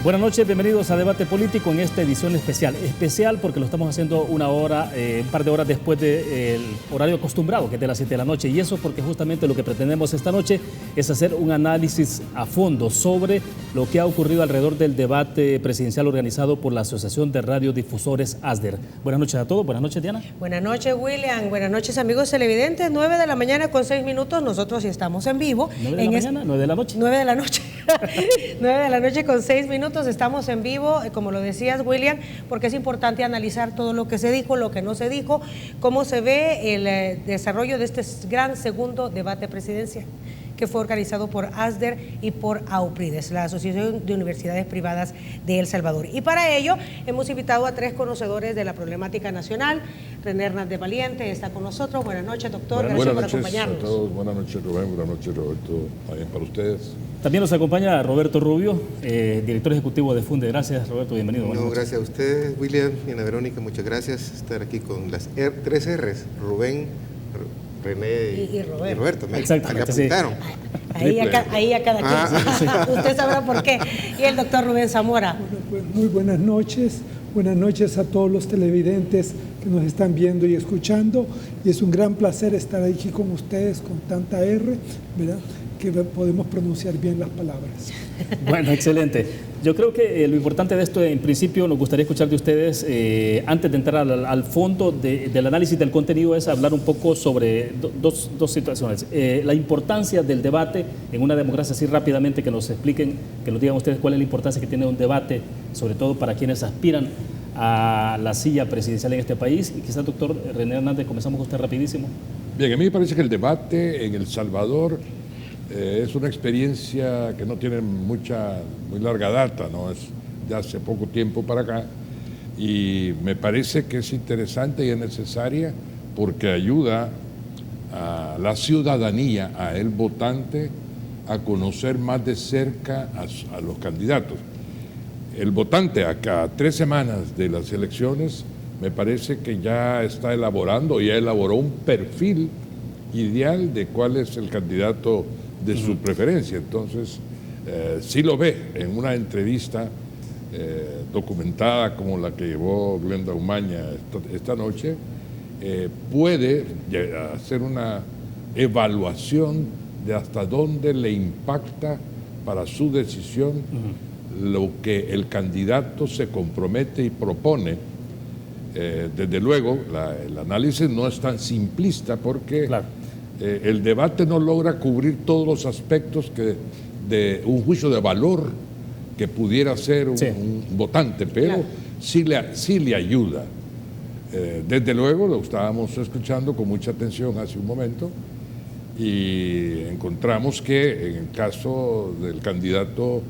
Buenas noches, bienvenidos a Debate Político en esta edición especial. Especial porque lo estamos haciendo un par de horas después del horario acostumbrado, que es de las 7 de la noche. Y eso porque justamente lo que pretendemos esta noche es hacer un análisis a fondo sobre lo que ha ocurrido alrededor del debate presidencial organizado por la Asociación de Radiodifusores ASDER. Buenas noches a todos. Buenas noches, Diana. Buenas noches, William. Buenas noches, amigos televidentes. 9 de la mañana con 6 minutos. Nosotros sí estamos en vivo. 9 de la mañana, 9 de la noche. 9 de la noche. 9 de la noche con 6 minutos. Estamos en vivo, como lo decías, William, porque es importante analizar todo lo que se dijo, lo que no se dijo, cómo se ve el desarrollo de este gran segundo debate presidencial que fue organizado por ASDER y por AUPRIDES, la Asociación de Universidades Privadas de El Salvador. Y para ello hemos invitado a 3 conocedores de la problemática nacional. René Hernández Valiente está con nosotros. Buenas noches, doctor. Gracias por acompañarnos. Buenas noches a todos. Buenas noches, Rubén. Buenas noches, Roberto. También para ustedes. También nos acompaña Roberto Rubio, director ejecutivo de Funde. Gracias, Roberto. Bienvenido. No, gracias a ustedes, William y Ana Verónica. Muchas gracias por estar aquí con las 3 R's. Rubén, René y Roberto. Exactamente, me apuntaron. Ahí a cada quien. Usted sabrá por qué. Y el doctor Rubén Zamora. Bueno, pues muy buenas noches. Buenas noches a todos los televidentes que nos están viendo y escuchando. Y es un gran placer estar aquí con ustedes con tanta R, ¿verdad?, que podemos pronunciar bien las palabras. Bueno, excelente. Yo creo que lo importante de esto, en principio, nos gustaría escuchar de ustedes, antes de entrar al fondo del análisis del contenido, es hablar un poco sobre dos situaciones. La importancia del debate en una democracia, así rápidamente, que nos expliquen, que nos digan ustedes cuál es la importancia que tiene un debate, sobre todo para quienes aspiran a la silla presidencial en este país. Y quizás, doctor René Hernández, comenzamos con usted rapidísimo. Bien, a mí me parece que el debate en El Salvador es una experiencia que no tiene muy larga data, ¿no? Es de hace poco tiempo para acá, y me parece que es interesante y es necesaria porque ayuda a la ciudadanía, a el votante, a conocer más de cerca a los candidatos. El votante, acá a 3 semanas de las elecciones, me parece que ya está elaborando, ya elaboró un perfil ideal de cuál es el candidato de su preferencia. Entonces, si lo ve en una entrevista documentada como la que llevó Glenda Umaña esta noche, puede hacer una evaluación de hasta dónde le impacta para su decisión lo que el candidato se compromete y propone. Desde luego, el análisis no es tan simplista porque el debate no logra cubrir todos los aspectos de un juicio de valor que pudiera ser un votante, pero sí le ayuda. Desde luego, lo estábamos escuchando con mucha atención hace un momento y encontramos que en el caso del candidato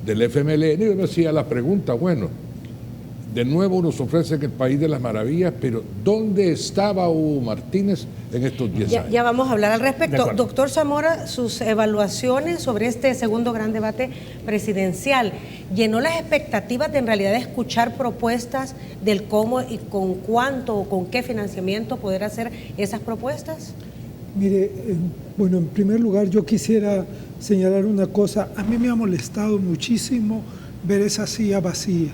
del FMLN, yo me hacía la pregunta, bueno, de nuevo nos ofrecen el país de las maravillas, pero ¿dónde estaba Hugo Martínez en estos 10 años? Ya vamos a hablar al respecto. Doctor Zamora, sus evaluaciones sobre este segundo gran debate presidencial, ¿llenó las expectativas de en realidad escuchar propuestas del cómo y con cuánto o con qué financiamiento poder hacer esas propuestas? Mire, bueno, en primer lugar yo quisiera señalar una cosa. A mí me ha molestado muchísimo ver esa silla vacía,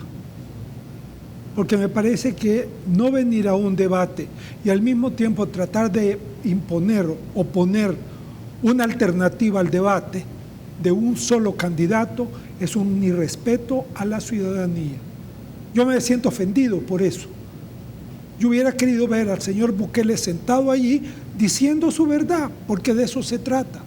porque me parece que no venir a un debate y al mismo tiempo tratar de imponer o poner una alternativa al debate de un solo candidato es un irrespeto a la ciudadanía. Yo me siento ofendido por eso. Yo hubiera querido ver al señor Bukele sentado allí diciendo su verdad, porque de eso se trata,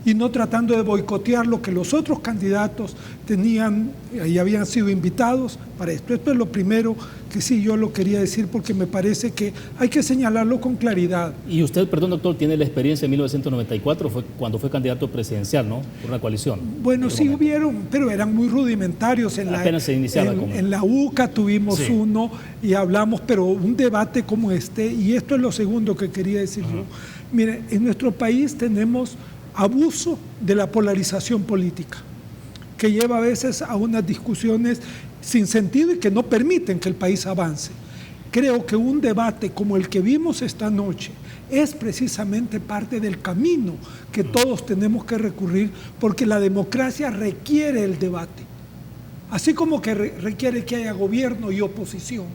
y no tratando de boicotear lo que los otros candidatos tenían y habían sido invitados para esto. Esto es lo primero que sí yo lo quería decir, porque me parece que hay que señalarlo con claridad. Y usted, perdón, doctor, tiene la experiencia en 1994, fue cuando fue candidato presidencial, ¿no?, por una coalición. Bueno, sí hubieron, pero eran muy rudimentorios. Apenas se iniciaba. En la UCA tuvimos uno y hablamos, pero un debate como este, y esto es lo segundo que quería decir yo. Mire, en nuestro país tenemos abuso de la polarización política, que lleva a veces a unas discusiones sin sentido y que no permiten que el país avance. Creo que un debate como el que vimos esta noche es precisamente parte del camino que todos tenemos que recurrir, porque la democracia requiere el debate. Así como que requiere que haya gobierno y oposición.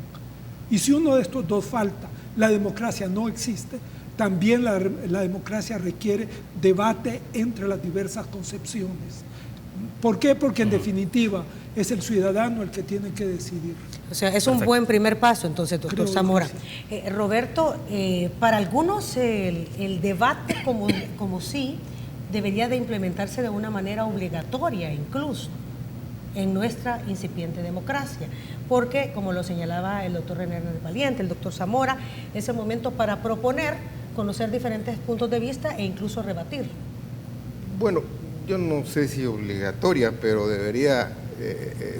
Y si uno de estos dos falta, la democracia no existe. También la democracia requiere debate entre las diversas concepciones. ¿Por qué? Porque en definitiva es el ciudadano el que tiene que decidir. O sea, es un buen primer paso, entonces, doctor Zamora. Sí. Roberto, para algunos el debate como sí debería de implementarse de una manera obligatoria incluso en nuestra incipiente democracia, porque como lo señalaba el doctor René Hernández Valiente, el doctor Zamora, es el momento para proponer, conocer diferentes puntos de vista e incluso rebatir. Bueno, yo no sé si obligatoria, pero debería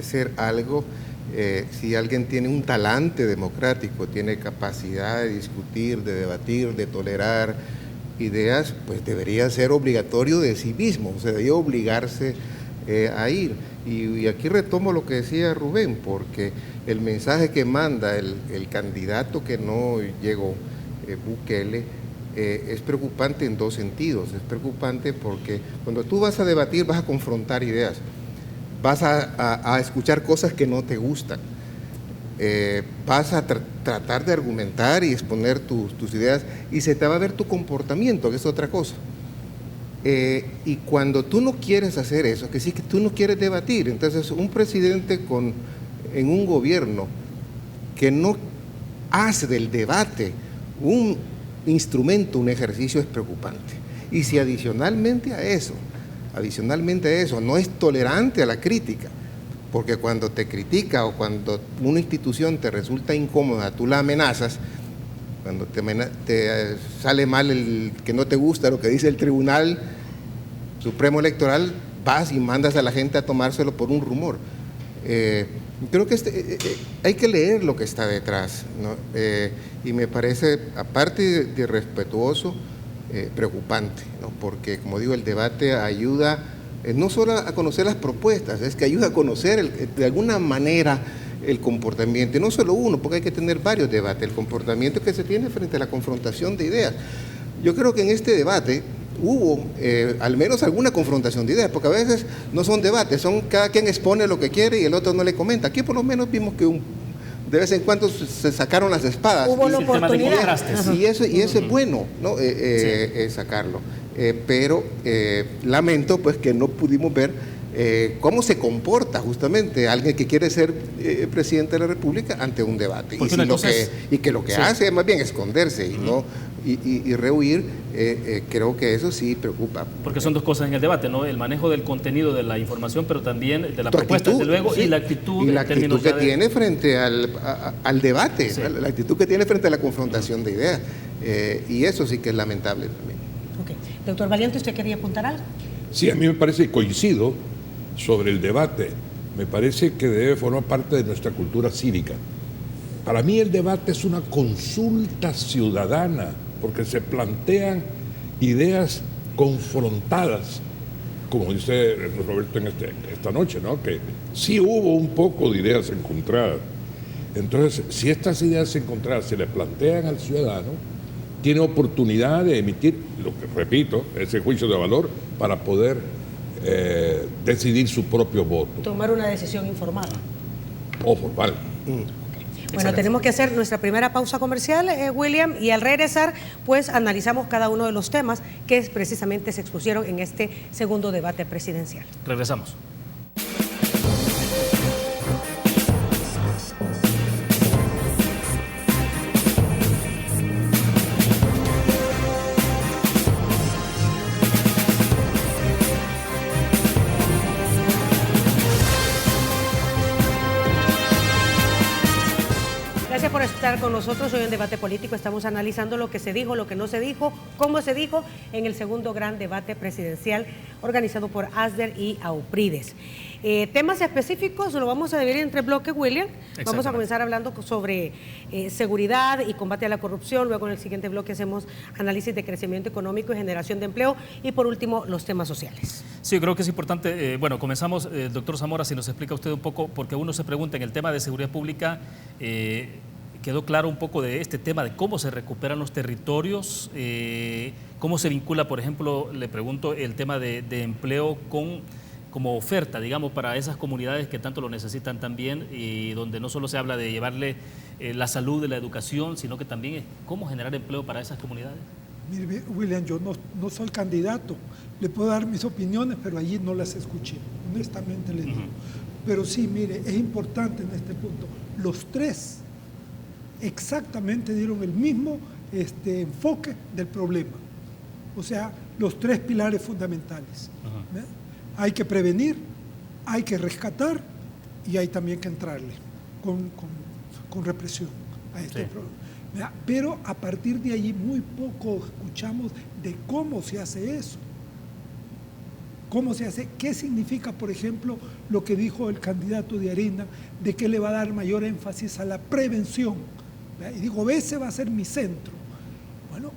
ser algo, si alguien tiene un talante democrático, tiene capacidad de discutir, de debatir, de tolerar ideas, pues debería ser obligatorio de sí mismo, o sea, debería obligarse a ir. Y aquí retomo lo que decía Rubén, porque el mensaje que manda el candidato que no llegó, Bukele, es preocupante en dos sentidos. Es preocupante porque cuando tú vas a debatir vas a confrontar ideas, vas a escuchar cosas que no te gustan, vas a tratar de argumentar y exponer tus ideas y se te va a ver tu comportamiento, que es otra cosa. Y cuando tú no quieres hacer eso, que sí que tú no quieres debatir, entonces un presidente en un gobierno que no hace del debate un instrumento, un ejercicio, es preocupante. Y si adicionalmente a eso no es tolerante a la crítica, porque cuando te critica o cuando una institución te resulta incómoda, tú la amenazas, cuando te sale mal el que no te gusta lo que dice el Tribunal Supremo Electoral, vas y mandas a la gente a tomárselo por un rumor. Creo que hay que leer lo que está detrás, ¿no? Y me parece, aparte de respetuoso, preocupante, ¿no? Porque, como digo, el debate ayuda no solo a conocer las propuestas, es que ayuda a conocer de alguna manera el comportamiento, y no solo uno, porque hay que tener varios debates, el comportamiento que se tiene frente a la confrontación de ideas. Yo creo que en este debate hubo al menos alguna confrontación de ideas, porque a veces no son debates, cada quien expone lo que quiere y el otro no le comenta. Aquí por lo menos vimos que de vez en cuando se sacaron las espadas. Hubo la oportunidad. Y eso es bueno, ¿no? Sacarlo. Pero lamento pues que no pudimos ver cómo se comporta justamente alguien que quiere ser presidente de la República ante un debate. Y que lo que hace es más bien esconderse y rehuir, creo que eso sí preocupa. Porque son dos cosas en el debate, ¿no? El manejo del contenido de la información, pero también de la propuesta, desde luego, sí. Y la actitud. Y la actitud que tiene frente al debate, sí. La actitud que tiene frente a la confrontación de ideas. Y eso sí que es lamentable también. Okay. Doctor Valiente, ¿usted quería apuntar algo? Sí, a mí me parece, coincido sobre el debate. Me parece que debe formar parte de nuestra cultura cívica. Para mí el debate es una consulta ciudadana, porque se plantean ideas confrontadas, como dice Roberto esta noche, ¿no? Que sí hubo un poco de ideas encontradas. Entonces, si estas ideas encontradas se le plantean al ciudadano, tiene oportunidad de emitir, lo que repito, ese juicio de valor para poder decidir su propio voto. Tomar una decisión informada. O formal. Bueno, tenemos que hacer nuestra primera pausa comercial, William, y al regresar, pues analizamos cada uno de los temas que precisamente se expusieron en este segundo debate presidencial. Regresamos. Estar con nosotros hoy en Debate Político. Estamos analizando lo que se dijo, lo que no se dijo, cómo se dijo en el segundo gran debate presidencial organizado por ASDER y AUPRIDES. Temas específicos lo vamos a dividir entre bloques, William. Vamos a comenzar hablando sobre seguridad y combate a la corrupción. Luego en el siguiente bloque hacemos análisis de crecimiento económico y generación de empleo. Y por último, los temas sociales. Sí, yo creo que es importante. Bueno, comenzamos, doctor Zamora, si nos explica usted un poco, porque uno se pregunta en el tema de seguridad pública. Quedó claro un poco de este tema de cómo se recuperan los territorios, cómo se vincula, por ejemplo, le pregunto, el tema de empleo con como oferta, digamos, para esas comunidades que tanto lo necesitan también y donde no solo se habla de llevarle la salud y la educación, sino que también es cómo generar empleo para esas comunidades? Mire, William, yo no soy candidato, le puedo dar mis opiniones, pero allí no las escuché, honestamente le digo. Pero sí, mire, es importante en este punto. Los tres exactamente dieron el mismo enfoque del problema. O sea, los tres pilares fundamentales. Hay que prevenir, hay que rescatar y hay también que entrarle con represión a este problema. Pero a partir de allí muy poco escuchamos de cómo se hace eso. ¿Cómo se hace? ¿Qué significa, por ejemplo, lo que dijo el candidato de Arena, de que le va a dar mayor énfasis a la prevención? Y digo, ese va a ser mi centro. Bueno,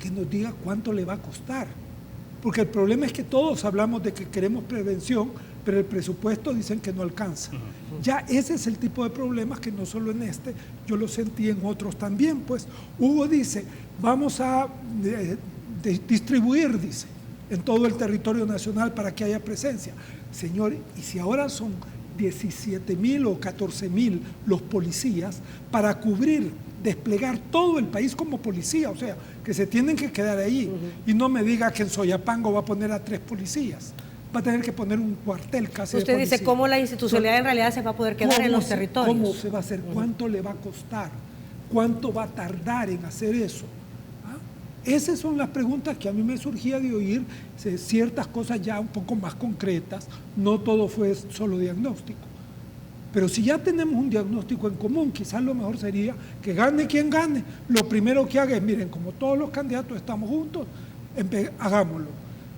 que nos diga cuánto le va a costar. Porque el problema es que todos hablamos de que queremos prevención, pero el presupuesto dicen que no alcanza. Ya ese es el tipo de problemas que no solo en este, yo lo sentí en otros también. Pues Hugo dice, vamos a distribuir, dice, en todo el territorio nacional para que haya presencia. Señor, y si ahora son 17,000 o 14,000 los policías para cubrir, desplegar todo el país como policía, o sea, que se tienen que quedar ahí. Y no me diga que en Soyapango va a poner a 3 policías. Va a tener que poner un cuartel casi de policía. Usted dice cómo la institucionalidad en realidad se va a poder quedar en los territorios. ¿Cómo se va a hacer? ¿Cuánto le va a costar? ¿Cuánto va a tardar en hacer eso? Esas son las preguntas que a mí me surgía de oír, ciertas cosas ya un poco más concretas, no todo fue solo diagnóstico. Pero si ya tenemos un diagnóstico en común, quizás lo mejor sería que gane quien gane. Lo primero que haga es, miren, como todos los candidatos estamos juntos, hagámoslo.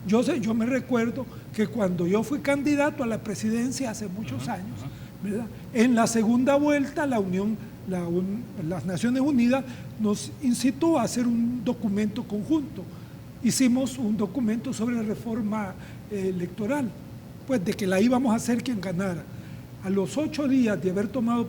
Yo me recuerdo que cuando yo fui candidato a la presidencia hace muchos años, ¿verdad? En la segunda vuelta las Naciones Unidas nos incitó a hacer un documento conjunto. Hicimos un documento sobre reforma electoral, pues de que la íbamos a hacer quien ganara. A los 8 días de haber tomado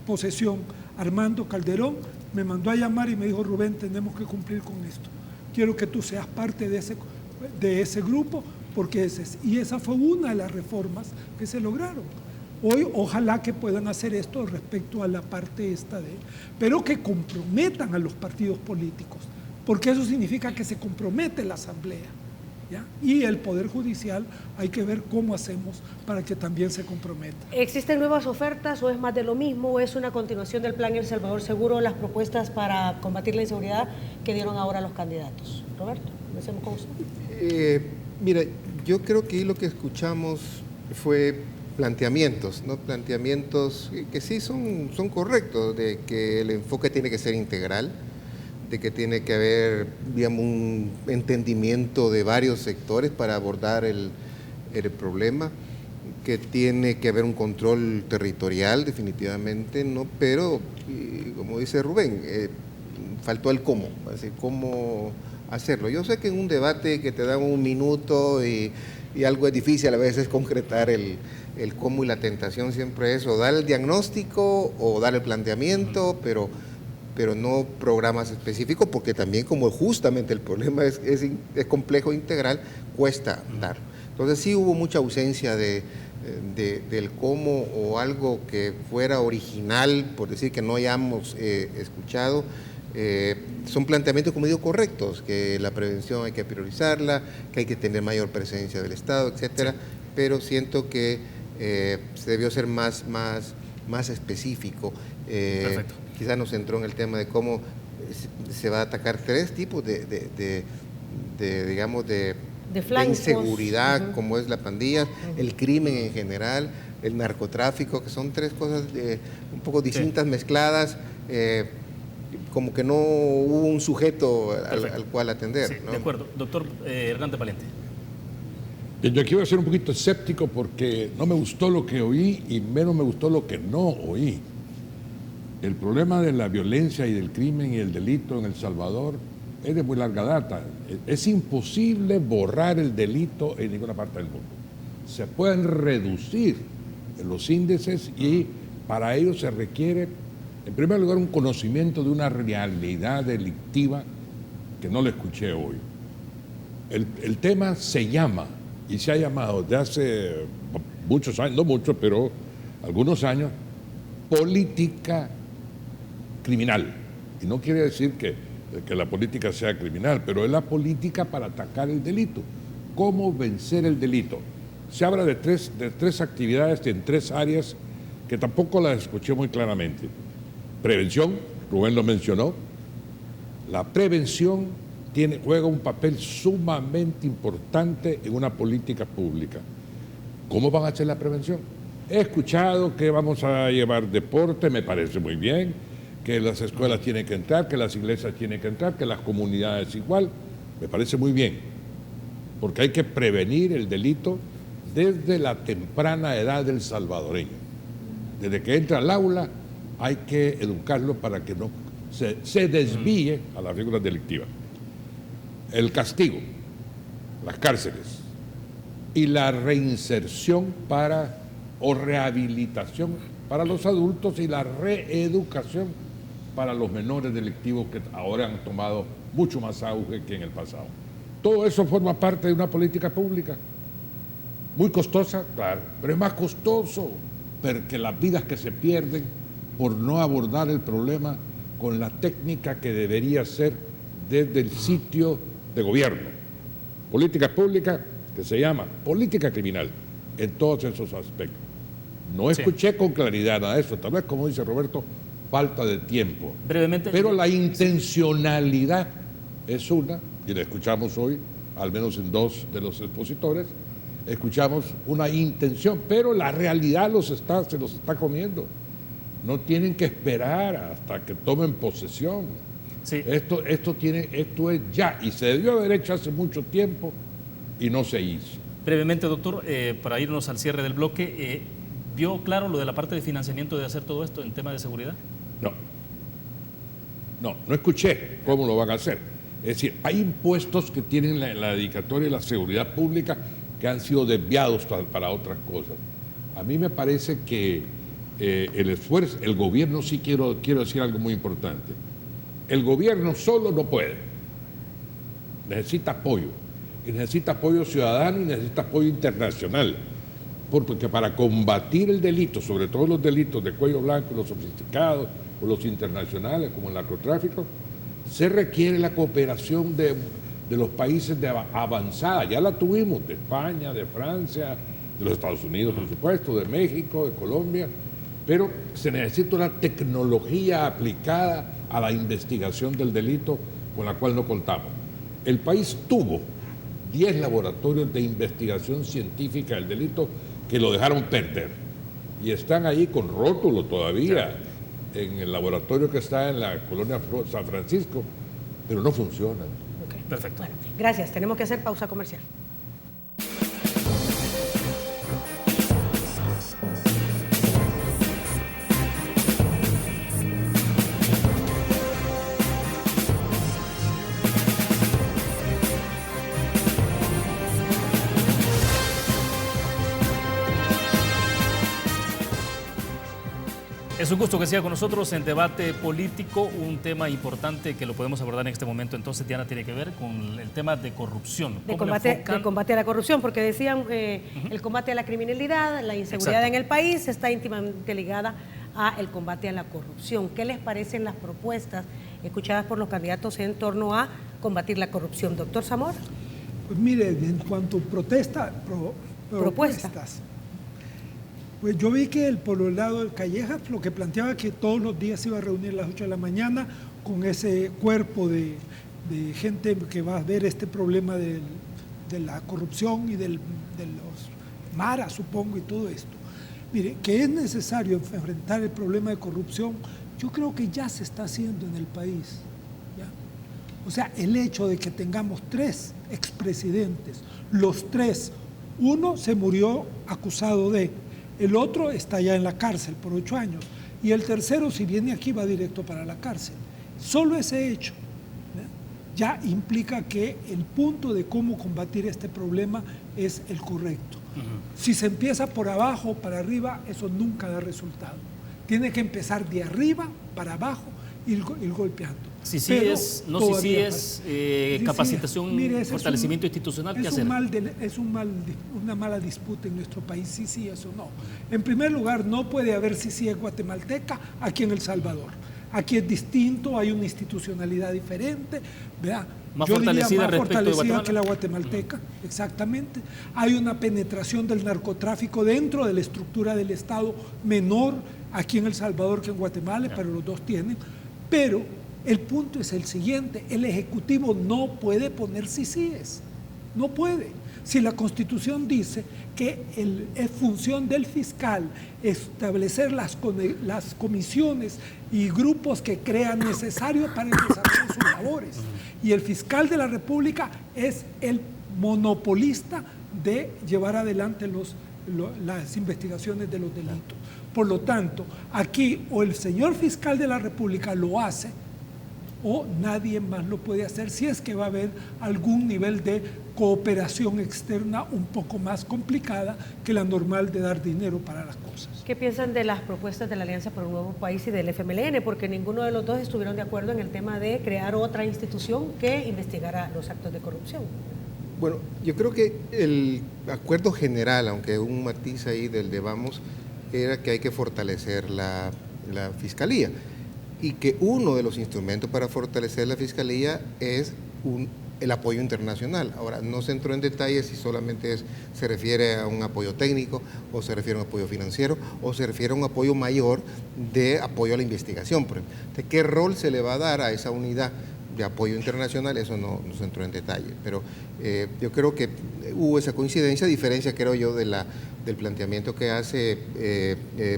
posesión, Armando Calderón me mandó a llamar y me dijo, Rubén, tenemos que cumplir con esto. Quiero que tú seas parte de ese grupo, porque esa fue una de las reformas que se lograron. Hoy ojalá que puedan hacer esto respecto a la parte pero que comprometan a los partidos políticos, porque eso significa que se compromete la Asamblea, ¿ya? Y el Poder Judicial hay que ver cómo hacemos para que también se comprometa. ¿Existen nuevas ofertas o es más de lo mismo o es una continuación del Plan El Salvador Seguro, las propuestas para combatir la inseguridad que dieron ahora los candidatos? Roberto, comencemos con usted. Mira, yo creo que lo que escuchamos fue planteamientos, ¿no? Planteamientos que sí son correctos, de que el enfoque tiene que ser integral, de que tiene que haber, digamos, un entendimiento de varios sectores para abordar el problema, que tiene que haber un control territorial definitivamente, ¿no? Pero, como dice Rubén, faltó el cómo, es decir, cómo hacerlo. Yo sé que en un debate que te dan un minuto y algo es difícil a veces concretar el cómo, y la tentación siempre es o dar el diagnóstico o dar el planteamiento, pero no programas específicos, porque también como justamente el problema es complejo e integral, cuesta dar. Entonces sí hubo mucha ausencia del cómo o algo que fuera original, por decir que no hayamos escuchado. Son planteamientos, como digo, correctos, que la prevención hay que priorizarla, que hay que tener mayor presencia del Estado, etcétera, pero siento que se debió ser más específico. Perfecto. Quizás nos centró en el tema de cómo se va a atacar 3 tipos de inseguridad, como es la pandilla, el crimen en general, el narcotráfico, que son 3 cosas un poco distintas, mezcladas, como que no hubo un sujeto al cual atender. Sí, ¿no? de acuerdo. Doctor Hernández Valente. Yo aquí voy a ser un poquito escéptico porque no me gustó lo que oí y menos me gustó lo que no oí. El problema de la violencia y del crimen y el delito en El Salvador es de muy larga data. Es imposible borrar el delito en ninguna parte del mundo. Se pueden reducir los índices y para ello se requiere, en primer lugar, un conocimiento de una realidad delictiva que no le escuché hoy. El tema se llama y se ha llamado de hace muchos años, no muchos, pero algunos años, política criminal. Y no quiere decir que la política sea criminal, pero es la política para atacar el delito. ¿Cómo vencer el delito? Se habla de tres actividades en 3 áreas que tampoco las escuché muy claramente. Prevención, Rubén lo mencionó. La prevención juega un papel sumamente importante en una política pública. ¿Cómo van a hacer la prevención? He escuchado que vamos a llevar deporte, me parece muy bien, que las escuelas tienen que entrar, que las iglesias tienen que entrar, que las comunidades igual, me parece muy bien, porque hay que prevenir el delito desde la temprana edad del salvadoreño. Desde que entra al aula hay que educarlo para que no se desvíe a las figuras delictivas. El castigo, las cárceles y la reinserción o rehabilitación para los adultos y la reeducación para los menores delictivos que ahora han tomado mucho más auge que en el pasado. Todo eso forma parte de una política pública. Muy costosa, claro, pero es más costoso porque las vidas que se pierden por no abordar el problema con la técnica que debería ser desde el sitio de gobierno. Política pública que se llama política criminal en todos esos aspectos. No escuché con claridad nada de eso, tal vez como dice Roberto, falta de tiempo. Brevemente. Pero la intencionalidad es una, y la escuchamos hoy, al menos en 2 de los expositores, escuchamos una intención, pero la realidad se los está comiendo. No tienen que esperar hasta que tomen posesión. Sí. Esto es ya, y se debió haber hecho hace mucho tiempo y no se hizo. Brevemente, doctor, para irnos al cierre del bloque, ¿vio claro lo de la parte de financiamiento de hacer todo esto en tema de seguridad? No escuché cómo lo van a hacer. Es decir, hay impuestos que tienen la dedicatoria de la seguridad pública que han sido desviados para otras cosas. A mí me parece que el esfuerzo, el gobierno, sí quiero decir algo muy importante. El gobierno solo no puede. Necesita apoyo. Y necesita apoyo ciudadano y necesita apoyo internacional. Porque para combatir el delito, sobre todo los delitos de cuello blanco, los sofisticados o los internacionales como el narcotráfico, se requiere la cooperación de los países de avanzada. Ya la tuvimos, de España, de Francia, de los Estados Unidos, por supuesto, de México, de Colombia, pero se necesita una tecnología aplicada a la investigación del delito con la cual no contamos. El país tuvo 10 laboratorios de investigación científica del delito que lo dejaron perder y están ahí con rótulo todavía en el laboratorio que está en la colonia San Francisco, pero no funcionan. Okay. Perfecto. Bueno, gracias. Tenemos que hacer pausa comercial. Es un gusto que siga con nosotros en Debate Político, un tema importante que lo podemos abordar en este momento. Entonces, Diana, tiene que ver con el tema de corrupción. De combate a la corrupción, porque decían el combate a la criminalidad, la inseguridad en el país está íntimamente ligada al combate a la corrupción. ¿Qué les parecen las propuestas escuchadas por los candidatos en torno a combatir la corrupción? Doctor Zamora. Pues mire, en cuanto a propuestas, pues yo vi que por el lado del Callejas lo que planteaba que todos los días se iba a reunir a las 8 de la mañana con ese cuerpo de gente que va a ver este problema de la corrupción y de los maras, supongo, y todo esto. Mire, que es necesario enfrentar el problema de corrupción, yo creo que ya se está haciendo en el país. ¿Ya? O sea, el hecho de que tengamos 3 expresidentes, los 3, uno se murió acusado de... El otro está ya en la cárcel por 8 años. Y el tercero, si viene aquí, va directo para la cárcel. Solo ese hecho ya implica que el punto de cómo combatir este problema es el correcto. Si se empieza por abajo o para arriba, eso nunca da resultado. Tiene que empezar de arriba para abajo ir golpeando. Si sí Pero es, no si sí todavía es falta. capacitación, Mire, ese fortalecimiento institucional, ¿qué hacer? Una mala disputa en nuestro país, sí, eso no. En primer lugar, no puede haber sí es guatemalteca aquí en El Salvador. Aquí es distinto, hay una institucionalidad diferente, ¿verdad? Más Yo fortalecida diría más respecto de fortalecida Guatemala. que la guatemalteca, exactamente. Hay una penetración del narcotráfico dentro de la estructura del Estado menor aquí en El Salvador que en Guatemala, pero los dos tienen. Pero el punto es el siguiente, el Ejecutivo no puede poner sí-síes, no puede. Si la Constitución dice que es función del fiscal establecer las comisiones y grupos que crean necesarios para el desarrollo de sus labores, y el fiscal de la República es el monopolista de llevar adelante las investigaciones de los delitos. Por lo tanto, aquí o el señor fiscal de la República lo hace, o nadie más lo puede hacer si es que va a haber algún nivel de cooperación externa un poco más complicada que la normal de dar dinero para las cosas. ¿Qué piensan de las propuestas de la Alianza por un Nuevo País y del FMLN? Porque ninguno de los dos estuvieron de acuerdo en el tema de crear otra institución que investigara los actos de corrupción. Bueno, yo creo que el acuerdo general, aunque un matiz ahí del de Vamos, era que hay que fortalecer la Fiscalía y que uno de los instrumentos para fortalecer la Fiscalía es el apoyo internacional. Ahora, no se entró en detalles si solamente se refiere a un apoyo técnico o se refiere a un apoyo financiero o se refiere a un apoyo mayor de apoyo a la investigación. ¿De qué rol se le va a dar a esa unidad de apoyo internacional? Eso no se entró en detalle, pero yo creo que hubo esa coincidencia, a diferencia, creo yo, del planteamiento que hace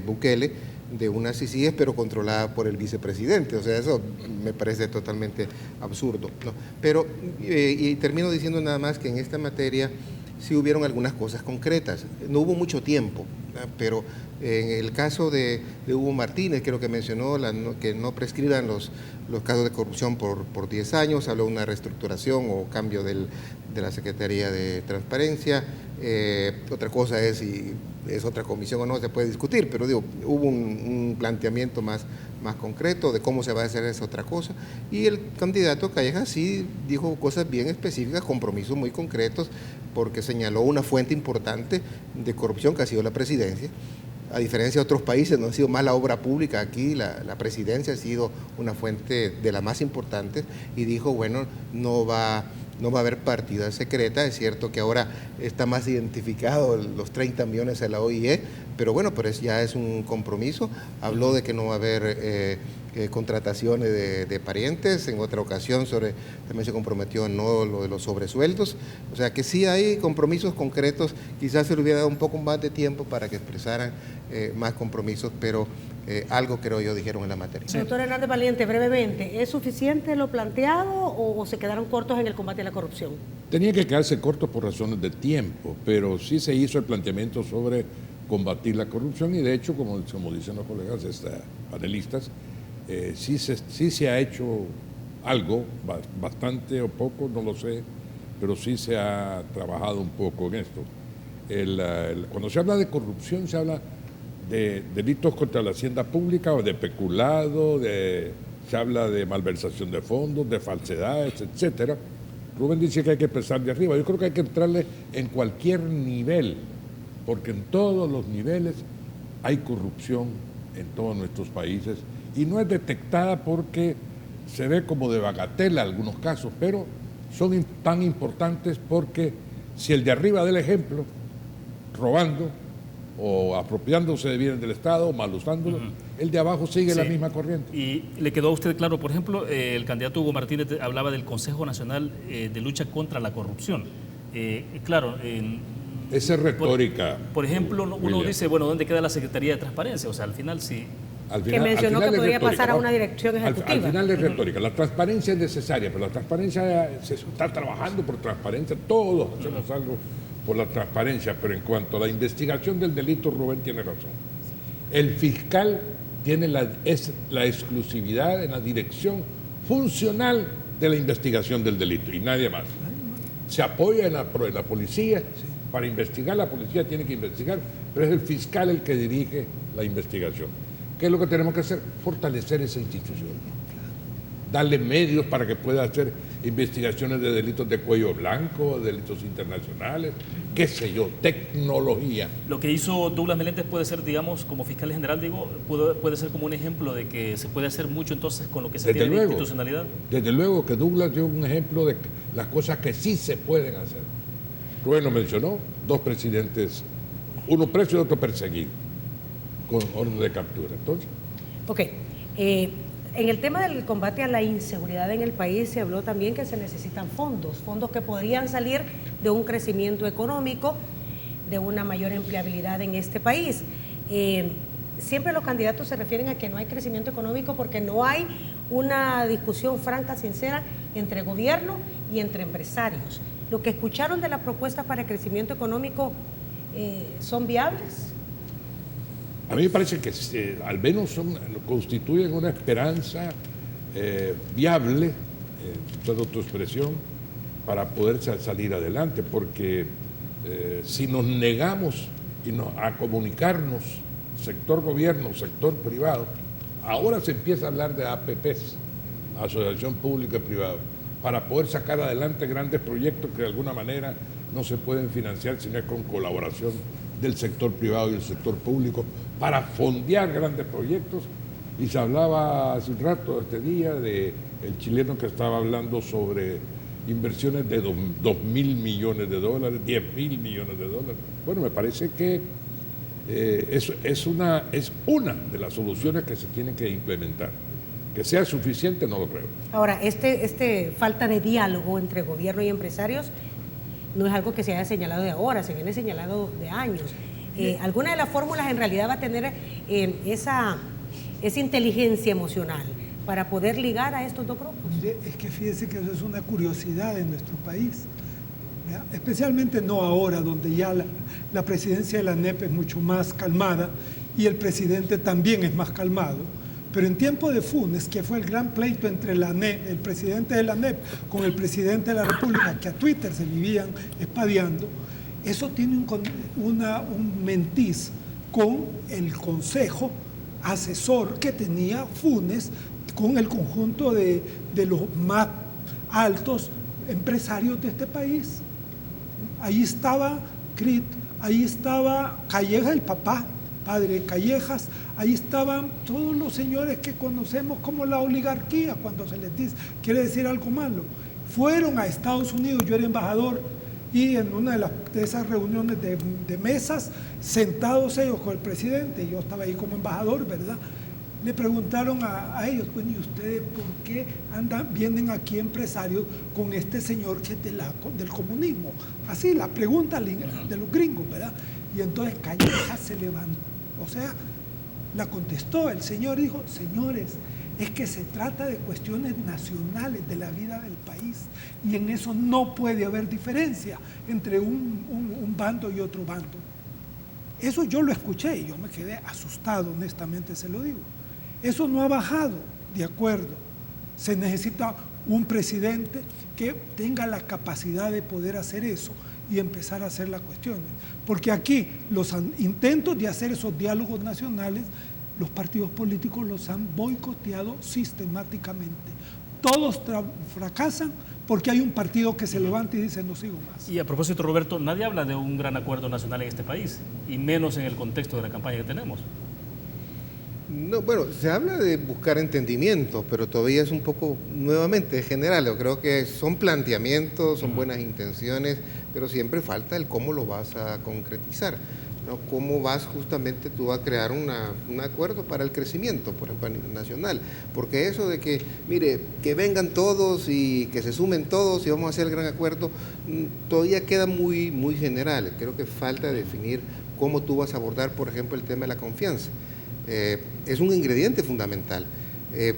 Bukele de unas CICIES, pero controlada por el vicepresidente. O sea, eso me parece totalmente absurdo, ¿no? Pero, y termino diciendo nada más que en esta materia sí hubieron algunas cosas concretas. No hubo mucho tiempo, ¿no? Pero en el caso de Hugo Martínez, creo que mencionó que no prescriban los casos de corrupción por 10 años, habló de una reestructuración o cambio de la Secretaría de Transparencia. Otra cosa es si es otra comisión o no, se puede discutir, pero digo, hubo un planteamiento más concreto de cómo se va a hacer esa otra cosa, y el candidato Calleja sí dijo cosas bien específicas, compromisos muy concretos, porque señaló una fuente importante de corrupción que ha sido la presidencia. A diferencia de otros países, no ha sido más la obra pública, aquí la presidencia ha sido una fuente de las más importantes, y dijo, bueno, no va a haber partida secreta. Es cierto que ahora está más identificado los 30 millones de la OIE, pero bueno, ya es un compromiso. Habló de que no va a haber contrataciones de parientes. En otra ocasión también se comprometió no lo de los sobresueldos. O sea que sí hay compromisos concretos. Quizás se le hubiera dado un poco más de tiempo para que expresaran más compromisos, pero algo creo yo dijeron en la materia. Sí. Doctor Hernández Valiente, brevemente, ¿es suficiente lo planteado o se quedaron cortos en el combate a la corrupción? Tenía que quedarse cortos por razones de tiempo, pero sí se hizo el planteamiento sobre combatir la corrupción, y de hecho, como dicen los colegas panelistas, sí se ha hecho algo, bastante o poco, no lo sé, pero sí se ha trabajado un poco en esto. Cuando se habla de corrupción, se habla de delitos contra la hacienda pública o de peculado, se habla de malversación de fondos, de falsedades, etcétera. Rubén dice que hay que empezar de arriba. Yo creo que hay que entrarle en cualquier nivel, porque en todos los niveles hay corrupción en todos nuestros países, y no es detectada porque se ve como de bagatela algunos casos, pero son tan importantes porque si el de arriba da el ejemplo, robando o apropiándose de bienes del Estado o mal usándolos, el de abajo sigue la misma corriente. Y le quedó a usted claro, por ejemplo, el candidato Hugo Martínez hablaba del Consejo Nacional de Lucha contra la Corrupción. Claro, esa es retórica. Por ejemplo, uno dice, bueno, ¿dónde queda la Secretaría de Transparencia? O sea, al final sí. Que mencionó que podría pasar a una dirección ejecutiva. Al final es retórica. La transparencia es necesaria, pero la transparencia, se está trabajando por transparencia. Todos hacemos algo por la transparencia, pero en cuanto a la investigación del delito, Rubén tiene razón. El fiscal tiene la exclusividad en la dirección funcional de la investigación del delito, y nadie más. Se apoya en la policía. Para investigar, la policía tiene que investigar, pero es el fiscal el que dirige la investigación. ¿Qué es lo que tenemos que hacer? Fortalecer esa institución. darle medios para que pueda hacer investigaciones de delitos de cuello blanco, delitos internacionales, qué sé yo, tecnología. Lo que hizo Douglas Meléndez puede ser, digamos, como fiscal general, digo, puede ser como un ejemplo de que se puede hacer mucho entonces con lo que se tiene de institucionalidad. Desde luego que Douglas dio un ejemplo de las cosas que sí se pueden hacer. Rubén lo mencionó, 2 presidentes, uno preso y otro perseguido, con orden de captura. Entonces, Ok. En el tema del combate a la inseguridad en el país se habló también que se necesitan fondos que podrían salir de un crecimiento económico, de una mayor empleabilidad en este país. Siempre los candidatos se refieren a que no hay crecimiento económico porque no hay una discusión franca, sincera, entre gobierno y entre empresarios. ¿Lo que escucharon de la propuesta para el crecimiento económico son viables? a mí me parece que al menos constituyen una esperanza viable, usando tu expresión, para poder salir adelante, porque si nos negamos a comunicarnos, sector gobierno, sector privado, ahora se empieza a hablar de APPs, Asociación Pública y Privada, para poder sacar adelante grandes proyectos que de alguna manera no se pueden financiar si no es con colaboración del sector privado y del sector público, para fondear grandes proyectos. Y se hablaba hace un rato, este día, de el chileno que estaba hablando sobre inversiones de 2.000 millones de dólares, 10.000 millones de dólares. Bueno, me parece que es una de las soluciones que se tienen que implementar. Que sea suficiente, no lo creo. Ahora, falta de diálogo entre gobierno y empresarios no es algo que se haya señalado de ahora, se viene señalado de años. ¿Alguna de las fórmulas en realidad va a tener esa inteligencia emocional para poder ligar a estos dos grupos? Es que fíjese que eso es una curiosidad en nuestro país, ¿verdad? Especialmente no ahora, donde ya la presidencia de la ANEP es mucho más calmada y el presidente también es más calmado. Pero en tiempo de Funes, que fue el gran pleito entre la ANEP, el presidente de la ANEP con el presidente de la República, que a Twitter se vivían espadeando, eso tiene un mentiz con el consejo asesor que tenía Funes con el conjunto de los más altos empresarios de este país. Ahí estaba Crit, ahí estaba Callejas, el padre Callejas, ahí estaban todos los señores que conocemos como la oligarquía, cuando se les dice, quiere decir algo malo. Fueron a Estados Unidos, yo era embajador, y en una de esas reuniones de mesas, sentados ellos con el presidente, yo estaba ahí como embajador, ¿verdad? Le preguntaron a ellos, bueno, ¿y ustedes por qué vienen aquí empresarios con este señor que es del comunismo? Así, la pregunta de los gringos, ¿verdad? Y entonces Callejas se levantó, o sea, la contestó el señor, dijo, señores, es que se trata de cuestiones nacionales de la vida del país y en eso no puede haber diferencia entre un bando y otro bando. Eso yo lo escuché y yo me quedé asustado, honestamente se lo digo. Eso no ha bajado, de acuerdo. Se necesita un presidente que tenga la capacidad de poder hacer eso y empezar a hacer las cuestiones. Porque aquí los intentos de hacer esos diálogos nacionales, los partidos políticos los han boicoteado sistemáticamente. Todos fracasan porque hay un partido que se levanta y dice no sigo más. Y a propósito, Roberto, nadie habla de un gran acuerdo nacional en este país, y menos en el contexto de la campaña que tenemos. No, bueno, se habla de buscar entendimiento, pero todavía es un poco, nuevamente, general. Yo creo que son planteamientos, son buenas intenciones, pero siempre falta el cómo lo vas a concretizar, ¿no? Cómo vas justamente tú a crear un acuerdo para el crecimiento, por ejemplo, a nivel nacional. Porque eso de que, mire, que vengan todos y que se sumen todos y vamos a hacer el gran acuerdo, todavía queda muy, muy general. Creo que falta definir cómo tú vas a abordar, por ejemplo, el tema de la confianza. Es un ingrediente fundamental,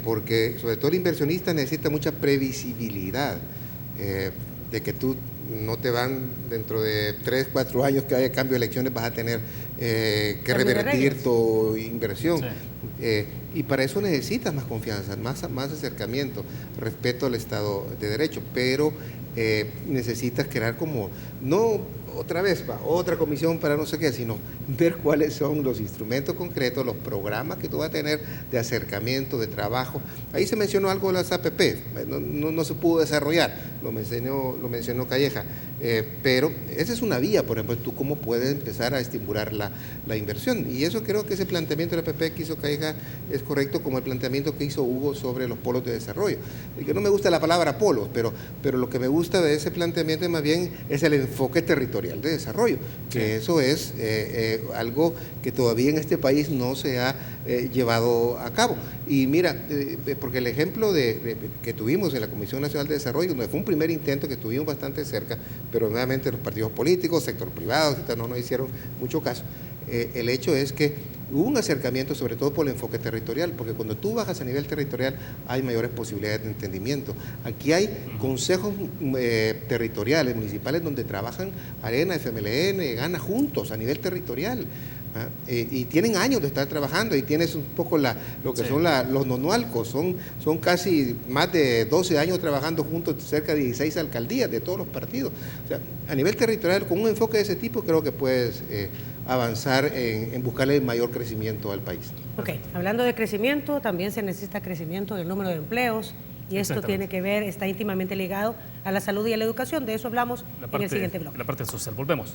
porque sobre todo el inversionista necesita mucha previsibilidad, de que tú no te van dentro de 3, 4 años que haya cambio de elecciones, vas a tener que revertir tu inversión. Sí. Y para eso necesitas más confianza, más acercamiento, respeto al Estado de Derecho, pero necesitas crear como, no otra vez, otra comisión para no sé qué, sino ver cuáles son los instrumentos concretos, los programas que tú vas a tener de acercamiento, de trabajo. Ahí se mencionó algo de las APP, no se pudo desarrollar, lo mencionó Calleja, pero esa es una vía, por ejemplo, tú cómo puedes empezar a estimular la inversión. Y eso creo que ese planteamiento de la APP que hizo Calleja es correcto, como el planteamiento que hizo Hugo sobre los polos de desarrollo. Y que no me gusta la palabra polos, pero lo que me gusta de ese planteamiento más bien es el enfoque territorial de desarrollo, que eso es algo que todavía en este país no se ha llevado a cabo. Y mira, porque el ejemplo que tuvimos en la Comisión Nacional de Desarrollo, donde fue un primer intento que estuvimos bastante cerca, pero nuevamente los partidos políticos, sector privado, no nos hicieron mucho caso. El hecho es que hubo un acercamiento sobre todo por el enfoque territorial, porque cuando tú bajas a nivel territorial hay mayores posibilidades de entendimiento. Aquí hay consejos territoriales, municipales, donde trabajan Arena, FMLN, Gana juntos a nivel territorial. Y tienen años de estar trabajando, y tienes un poco lo que son los nonualcos, son casi más de 12 años trabajando juntos, cerca de 16 alcaldías de todos los partidos. O sea, a nivel territorial, con un enfoque de ese tipo, creo que puedes avanzar en buscarle el mayor crecimiento al país. Ok, hablando de crecimiento, también se necesita crecimiento del número de empleos, y esto tiene que ver, está íntimamente ligado a la salud y a la educación. De eso hablamos en el siguiente bloque. La parte social, volvemos.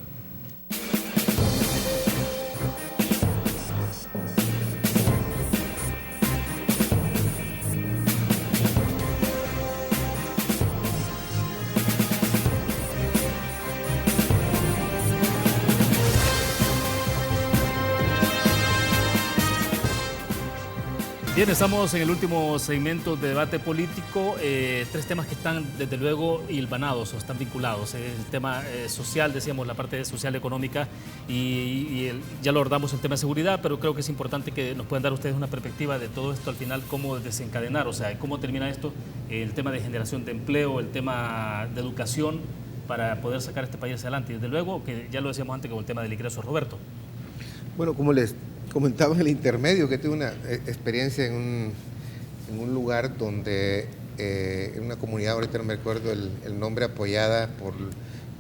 Bien, estamos en el último segmento de debate político. Tres temas que están, desde luego, hilvanados o están vinculados. El tema social, decíamos, la parte social económica, y ya lo abordamos el tema de seguridad, pero creo que es importante que nos puedan dar ustedes una perspectiva de todo esto al final, cómo desencadenar, o sea, cómo termina esto, el tema de generación de empleo, el tema de educación, para poder sacar este país adelante. Y desde luego, que ya lo decíamos antes, con el tema del ingreso. Roberto. Bueno, como les comentaba en el intermedio, que tuve una experiencia en un lugar donde, en una comunidad, ahorita no me acuerdo el nombre, apoyada por el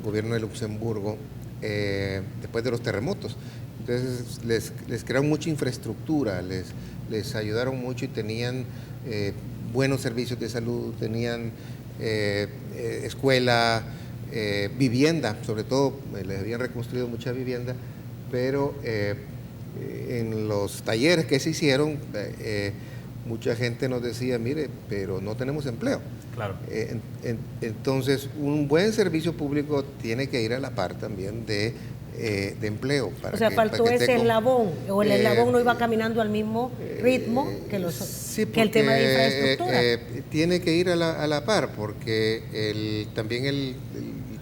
gobierno de Luxemburgo, después de los terremotos. Entonces les crearon mucha infraestructura, les ayudaron mucho, y tenían buenos servicios de salud, tenían escuela, vivienda, sobre todo les habían reconstruido mucha vivienda, pero en los talleres que se hicieron, mucha gente nos decía, mire, pero no tenemos empleo. Claro. Entonces, un buen servicio público tiene que ir a la par también de empleo. Faltó ese eslabón, o el eslabón no iba caminando al mismo ritmo que el tema de infraestructura. Tiene que ir a la par, porque también el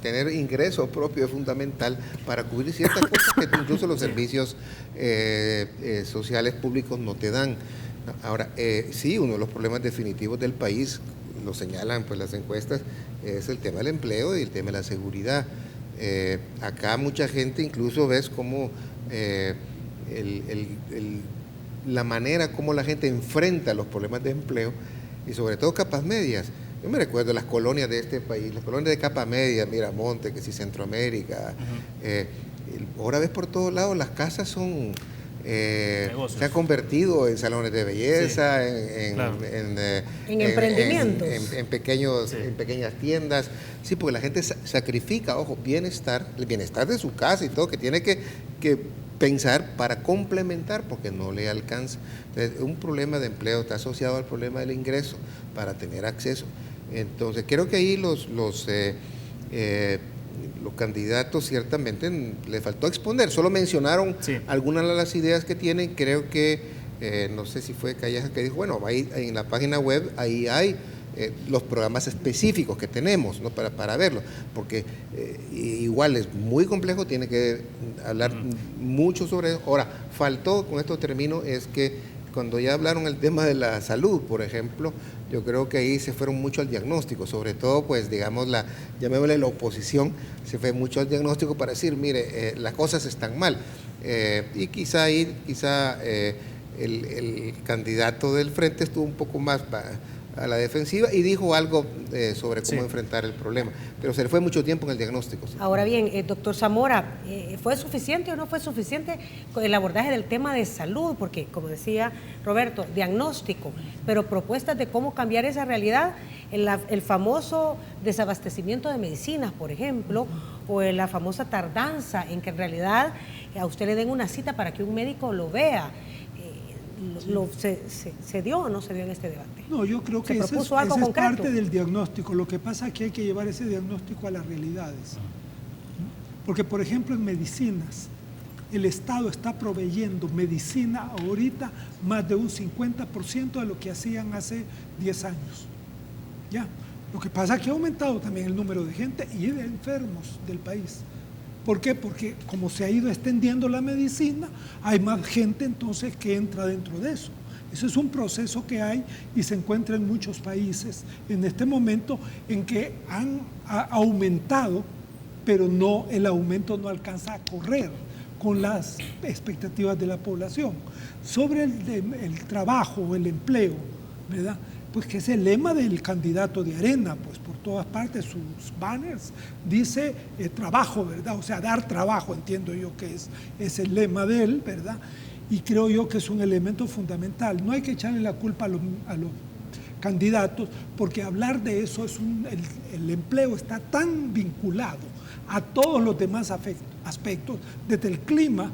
tener ingreso propio es fundamental para cubrir ciertas cosas que incluso los servicios sociales públicos no te dan. Ahora, sí, uno de los problemas definitivos del país, lo señalan pues las encuestas, es el tema del empleo y el tema de la seguridad. Acá mucha gente, incluso ves cómo la manera como la gente enfrenta los problemas de empleo, y sobre todo capas medias. Yo me recuerdo las colonias de este país, las colonias de capa media, Miramonte, que sí, Centroamérica. Ahora ves por todos lados, las casas son... se han convertido en salones de belleza, sí, en emprendimientos, en pequeñas tiendas. Sí, porque la gente sacrifica, ojo, el bienestar de su casa y todo, que tiene que pensar para complementar, porque no le alcanza. Entonces, un problema de empleo está asociado al problema del ingreso para tener acceso. Entonces, creo que ahí los candidatos ciertamente les faltó exponer, solo mencionaron algunas de las ideas que tienen. Creo que, no sé si fue Calleja que dijo, bueno, ahí en la página web, ahí hay los programas específicos que tenemos, ¿no? para verlo, porque igual es muy complejo, tiene que hablar mucho sobre eso. Ahora, faltó, con esto termino, es que cuando ya hablaron el tema de la salud, por ejemplo, yo creo que ahí se fueron mucho al diagnóstico, sobre todo, pues, digamos, llamémosle la oposición, se fue mucho al diagnóstico para decir, mire, las cosas están mal. Y quizá el candidato del frente estuvo un poco más a la defensiva y dijo algo sobre cómo Sí. enfrentar el problema, pero se le fue mucho tiempo en el diagnóstico. Sí. Ahora bien, doctor Zamora, ¿fue suficiente o no fue suficiente con el abordaje del tema de salud? Porque, como decía Roberto, diagnóstico, pero propuestas de cómo cambiar esa realidad, el famoso desabastecimiento de medicinas, por ejemplo, o la famosa tardanza en que en realidad a usted le den una cita para que un médico lo vea. ¿Se dio o no se dio en este debate? No, yo creo que esa es parte del diagnóstico. Lo que pasa es que hay que llevar ese diagnóstico a las realidades. Porque, por ejemplo, en medicinas, el Estado está proveyendo medicina ahorita más de un 50% de lo que hacían hace 10 años. ¿Ya? Lo que pasa es que ha aumentado también el número de gente y de enfermos del país. ¿Por qué? Porque como se ha ido extendiendo la medicina, hay más gente entonces que entra dentro de eso. Eso es un proceso que hay y se encuentra en muchos países en este momento en que ha aumentado, pero no, el aumento no alcanza a correr con las expectativas de la población. Sobre el trabajo, el empleo, ¿verdad? Pues que es el lema del candidato de Arena, pues por todas partes sus banners dice trabajo, ¿verdad? O sea, dar trabajo, entiendo yo que es el lema de él, ¿verdad? Y creo yo que es un elemento fundamental. No hay que echarle la culpa a los candidatos, porque hablar de eso el empleo está tan vinculado a todos los demás aspectos, desde el clima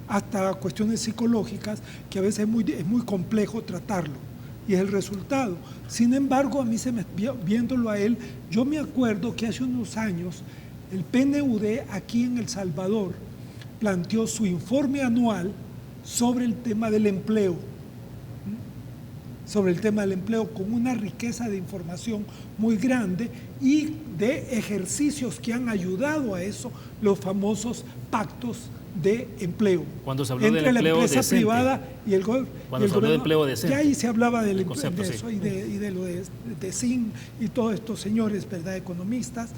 hasta cuestiones psicológicas, que a veces es muy complejo tratarlo. Y es el resultado. Sin embargo, a mí viéndolo a él, yo me acuerdo que hace unos años el PNUD aquí en El Salvador planteó su informe anual sobre el tema del empleo, con una riqueza de información muy grande y de ejercicios que han ayudado a eso, los famosos pactos de empleo. Cuando se habló entre del la empleo empresa decente, privada y el gobierno. Cuando se habló de empleo decente. Ya ahí se hablaba de concepto, eso sí. y de lo de Zinn y todos estos señores, ¿verdad?, economistas,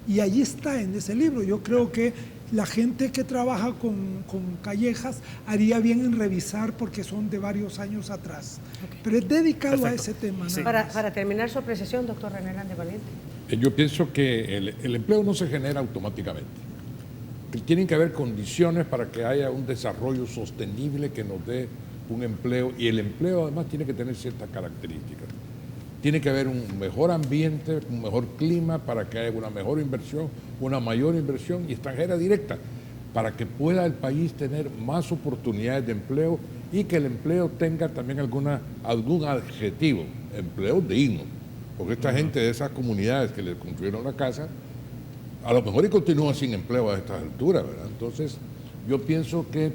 y allí está en ese libro. Yo creo que la gente que trabaja con Callejas haría bien en revisar porque son de varios años atrás. Okay. Pero es dedicado Perfecto. A ese tema. Sí. Para terminar su apreciación, doctor René Hernández Valiente. Yo pienso que el empleo no se genera automáticamente. Tienen que haber condiciones para que haya un desarrollo sostenible que nos dé un empleo, y el empleo además tiene que tener ciertas características. Tiene que haber un mejor ambiente, un mejor clima para que haya una mejor inversión, una mayor inversión y extranjera directa, para que pueda el país tener más oportunidades de empleo y que el empleo tenga también algún adjetivo, empleo digno, porque esta gente de esas comunidades que les construyeron la casa, a lo mejor y continúan sin empleo a estas alturas, ¿verdad? Entonces, yo pienso que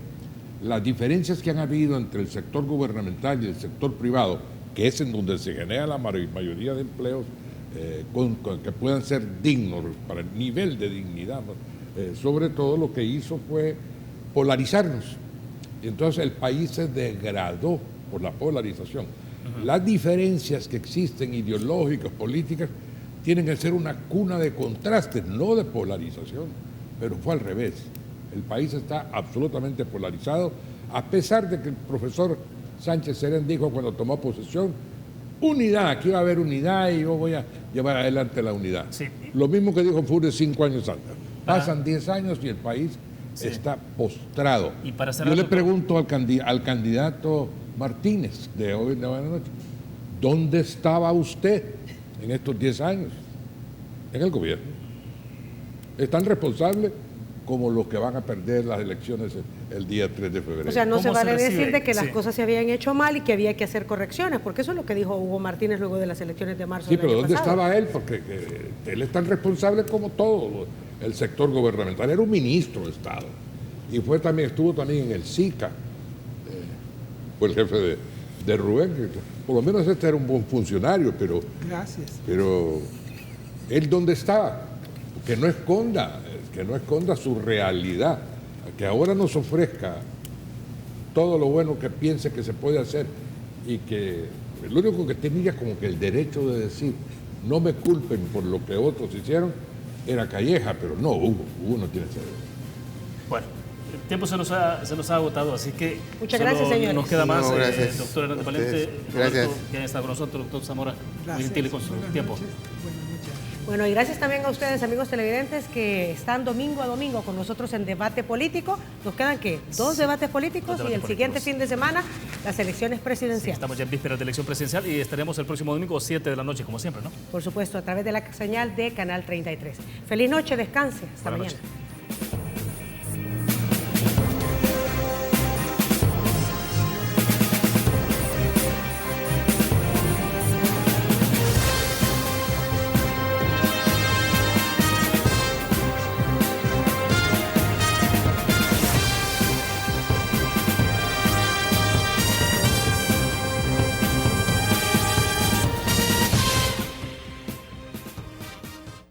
las diferencias que han habido entre el sector gubernamental y el sector privado, que es en donde se genera la mayoría de empleos que puedan ser dignos para el nivel de dignidad, sobre todo lo que hizo fue polarizarnos. Y entonces el país se degradó por la polarización. Las diferencias que existen, ideológicas, políticas, tienen que ser una cuna de contrastes, no de polarización, pero fue al revés. El país está absolutamente polarizado, a pesar de que el profesor Sánchez Serén dijo cuando tomó posesión, unidad, aquí va a haber unidad y yo voy a llevar adelante la unidad. Sí. Lo mismo que dijo Funes 5 años antes. Pasan 10 años y el país está postrado. Y para yo le pregunto al candidato Martínez de hoy de la noche, ¿dónde estaba usted en estos 10 años? En el gobierno. Es tan responsable como los que van a perder las elecciones el día 3 de febrero. O sea, no se vale decir de que las cosas se habían hecho mal y que había que hacer correcciones, porque eso es lo que dijo Hugo Martínez luego de las elecciones de marzo. Sí, pero ¿dónde estaba él? Porque él es tan responsable como todo el sector gubernamental. Era un ministro de Estado y estuvo también en el SICA. Fue el jefe de Rubén, que por lo menos este era un buen funcionario, pero... Gracias. Pero él ¿dónde estaba? Que no esconda su realidad, que ahora nos ofrezca todo lo bueno que piense que se puede hacer y que lo único que tenía como que el derecho de decir no me culpen por lo que otros hicieron era Calleja, pero no, Hugo no tiene ese derecho. Bueno, El tiempo se nos ha agotado, así que muchas gracias, señores. Nos queda más, No, gracias. doctor Hernández Valente, Gracias. Roberto, que han estado con nosotros, doctor Zamora, muy gentil con su Buenas tiempo. noches. Buenas noches. Bueno, y gracias también a ustedes, amigos televidentes, que están domingo a domingo con nosotros en Debate Político. Nos quedan, ¿qué? Dos debates políticos Dos y el debates siguiente políticos. fin de semana, las elecciones Sí, presidenciales. estamos ya en vísperas de elección presidencial y estaremos el próximo domingo 7 de la noche, como siempre, ¿no? Por supuesto, a través de la señal de Canal 33. Feliz noche, descanse. Hasta Buenas mañana. noches.